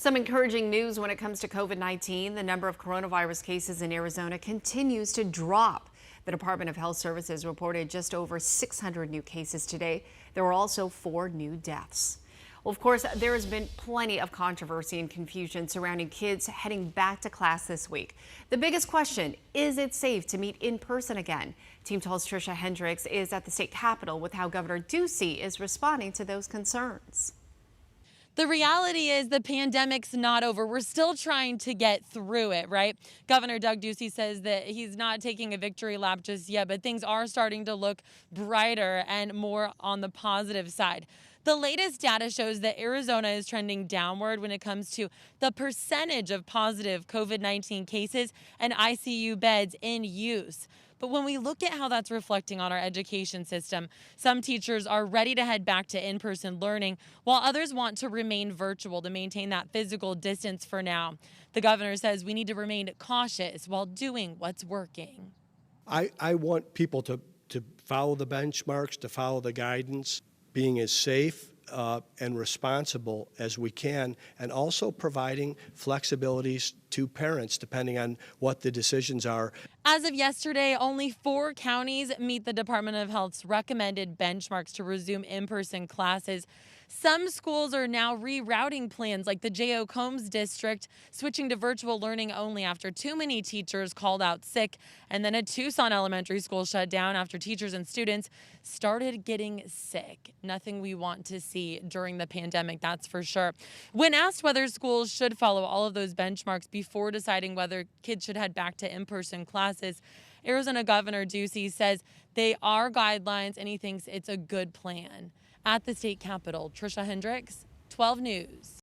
Some encouraging news when it comes to COVID-19. The number of coronavirus cases in Arizona continues to drop. The Department of Health Services reported just over 600 new cases today. There were also 4 new deaths. Well, of course, there has been plenty of controversy and confusion surrounding kids heading back to class this week. The biggest question, is it safe to meet in person again? Team 12's Trisha Hendricks is at the state capitol with how Governor Ducey is responding to those concerns. The reality is the pandemic's not over. We're still trying to get through it, right? Governor Doug Ducey says that he's not taking a victory lap just yet, but things are starting to look brighter and more on the positive side. The latest data shows that Arizona is trending downward when it comes to the percentage of positive COVID-19 cases and ICU beds in use. But when we look at how that's reflecting on our education system, some teachers are ready to head back to in-person learning, while others want to remain virtual to maintain that physical distance for now. The governor says we need to remain cautious while doing what's working. I want people to follow the benchmarks, to follow the guidance, being as safe and responsible as we can, and also providing flexibilities to parents depending on what the decisions are. As of yesterday, only 4 counties meet the Department of Health's recommended benchmarks to resume in-person classes. Some schools are now rerouting plans, like the J.O. Combs district, switching to virtual learning only after too many teachers called out sick, and then a Tucson elementary school shut down after teachers and students started getting sick. Nothing we want to see during the pandemic, that's for sure. When asked whether schools should follow all of those benchmarks before deciding whether kids should head back to in-person classes, Arizona Governor Ducey says they are guidelines and he thinks it's a good plan. At the state capitol, Trisha Hendricks, 12 News.